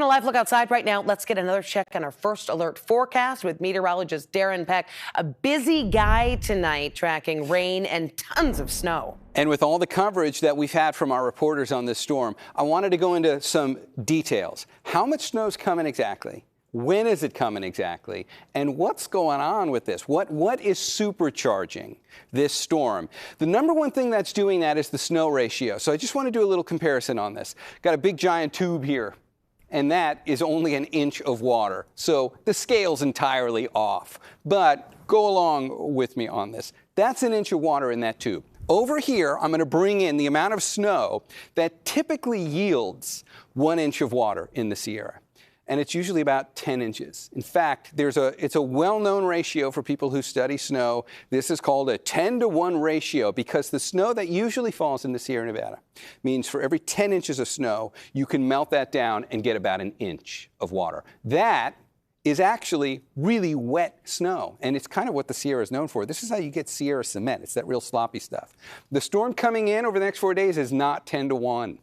A live look outside right now. Let's get another check on our first alert forecast with meteorologist Darren Peck. A busy guy tonight tracking rain and tons of snow. And with all the coverage that we've had from our reporters on this storm, I wanted to go into some details. How much snow's coming exactly? When is it coming exactly? And what's going on with this? What is supercharging this storm? The number one thing that's doing that is the snow ratio. So I just want to do a little comparison on this. Got a big giant tube here, and that is only an inch of water. So the scale's entirely off. But go along with me on this. That's an inch of water in that tube. Over here, I'm going to bring in the amount of snow that typically yields 1 inch of water in the Sierra. And it's usually about 10 inches. In fact, it's a well-known ratio for people who study snow. This is called a 10-to-1 ratio because the snow that usually falls in the Sierra Nevada means for every 10 inches of snow, you can melt that down and get about an inch of water. That is actually really wet snow, and it's kind of what the Sierra is known for. This is how you get Sierra cement. It's that real sloppy stuff. The storm coming in over the next 4 days is not 10-to-1.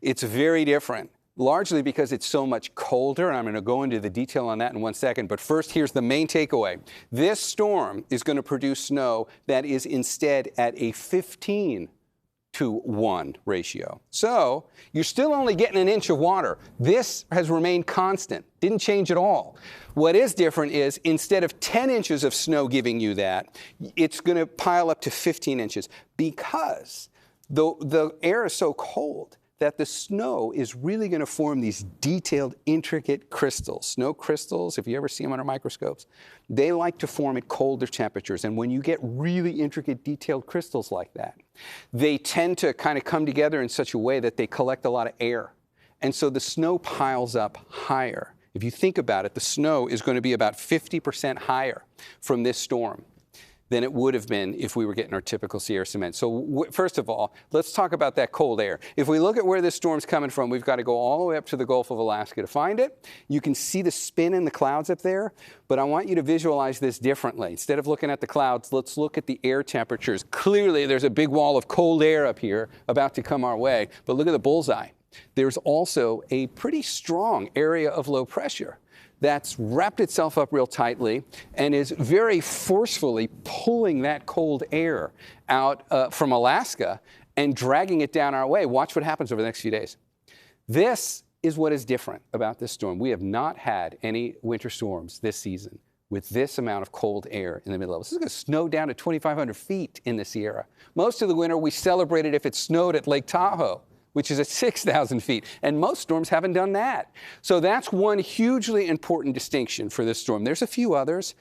It's very different. Largely because it's so much colder, and I'm going to go into the detail on that in 1 second. But first, here's the main takeaway. This storm is going to produce snow that is instead at a 15-to-1 ratio. So you're still only getting an inch of water. This has remained constant, didn't change at all. What is different is instead of 10 inches of snow giving you that, it's going to pile up to 15 inches because the air is so cold that the snow is really going to form these detailed, intricate crystals. Snow crystals, if you ever see them under microscopes, they like to form at colder temperatures. And when you get really intricate, detailed crystals like that, they tend to kind of come together in such a way that they collect a lot of air. And so the snow piles up higher. If you think about it, the snow is going to be about 50% higher from this storm than it would have been if we were getting our typical Sierra cement. So first of all, let's talk about that cold air. If we look at where this storm's coming from, we've got to go all the way up to the Gulf of Alaska to find it. You can see the spin in the clouds up there, but I want you to visualize this differently. Instead of looking at the clouds, let's look at the air temperatures. Clearly, there's a big wall of cold air up here about to come our way, but look at the bullseye. There's also a pretty strong area of low pressure that's wrapped itself up real tightly and is very forcefully pulling that cold air out from Alaska and dragging it down our way. Watch what happens over the next few days. This is what is different about this storm. We have not had any winter storms this season with this amount of cold air in the mid-levels. This is going to snow down to 2,500 feet in the Sierra. Most of the winter, we celebrated if it snowed at Lake Tahoe, which is at 6,000 feet. And most storms haven't done that. So that's one hugely important distinction for this storm. There's a few others,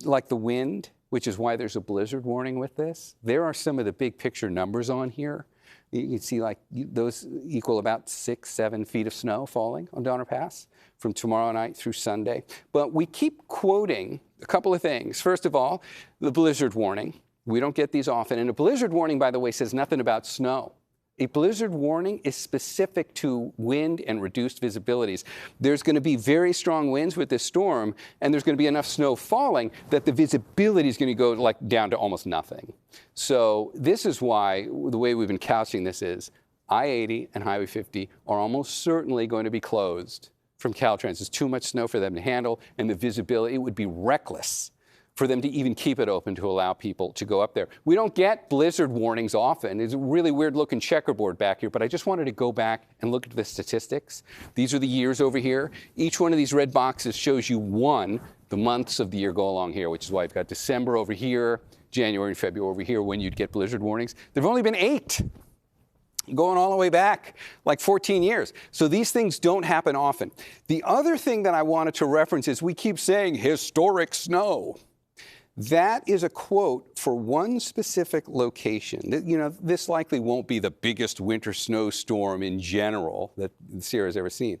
like the wind, which is why there's a blizzard warning with this. There are some of the big picture numbers on here. You can see those equal about 6-7 feet of snow falling on Donner Pass from tomorrow night through Sunday. But we keep quoting a couple of things. First of all, the blizzard warning. We don't get these often. And a blizzard warning, by the way, says nothing about snow. A blizzard warning is specific to wind and reduced visibilities. There's going to be very strong winds with this storm, and there's going to be enough snow falling that the visibility is going to go down to almost nothing. So this is why the way we've been couching this is I-80 and Highway 50 are almost certainly going to be closed from Caltrans. There's too much snow for them to handle, and the visibility, it would be reckless for them to even keep it open to allow people to go up there. We don't get blizzard warnings often. It's a really weird-looking checkerboard back here, but I just wanted to go back and look at the statistics. These are the years over here. Each one of these red boxes shows you the months of the year go along here, which is why I've got December over here, January and February over here when you'd get blizzard warnings. There have only been 8. Going all the way back, like 14 years. So these things don't happen often. The other thing that I wanted to reference is we keep saying historic snow. That is a quote for one specific location. You know, this likely won't be the biggest winter snowstorm in general that the Sierra's ever seen.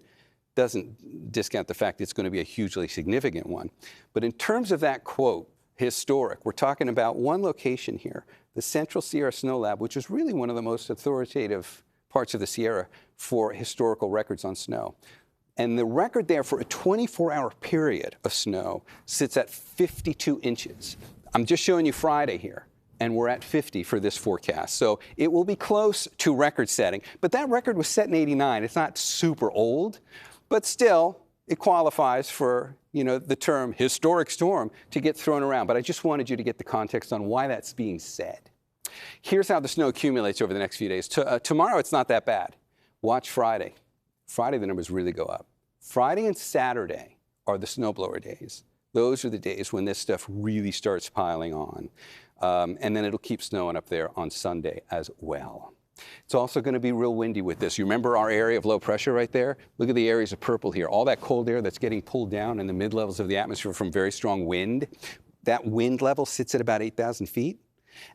Doesn't discount the fact it's going to be a hugely significant one. But in terms of that quote, historic, we're talking about one location here, the Central Sierra Snow Lab, which is really one of the most authoritative parts of the Sierra for historical records on snow. And the record there for a 24-hour period of snow sits at 52 inches. I'm just showing you Friday here, and we're at 50 for this forecast. So it will be close to record setting. But that record was set in '89. It's not super old. but still, it qualifies for, the term historic storm to get thrown around. But I just wanted you to get the context on why that's being said. Here's how the snow accumulates over the next few days. Tomorrow, it's not that bad. Watch Friday. Friday, the numbers really go up. Friday and Saturday are the snowblower days. Those are the days when this stuff really starts piling on. And then it'll keep snowing up there on Sunday as well. It's also going to be real windy with this. You remember our area of low pressure right there? Look at the areas of purple here. All that cold air that's getting pulled down in the mid-levels of the atmosphere from very strong wind. That wind level sits at about 8,000 feet.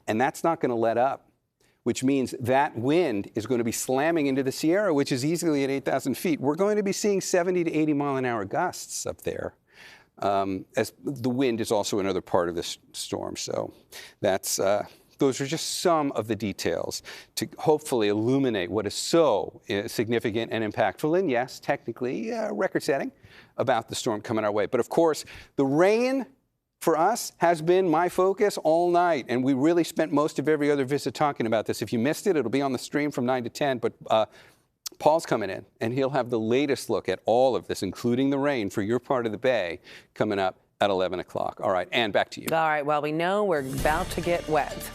And that's not going to let up, which means that wind is going to be slamming into the Sierra, which is easily at 8,000 feet. We're going to be seeing 70 to 80 mile an hour gusts up there. As the wind is also another part of this storm. So that's those are just some of the details to hopefully illuminate what is so significant and impactful, and yes, technically record-setting about the storm coming our way. But of course, the rain for us has been my focus all night, and we really spent most of every other visit talking about this. If you missed it, it'll be on the stream from 9 to 10, but Paul's coming in, and he'll have the latest look at all of this, including the rain for your part of the bay, coming up at 11 o'clock. All right, Ann, back to you. All right, well, we know we're about to get wet.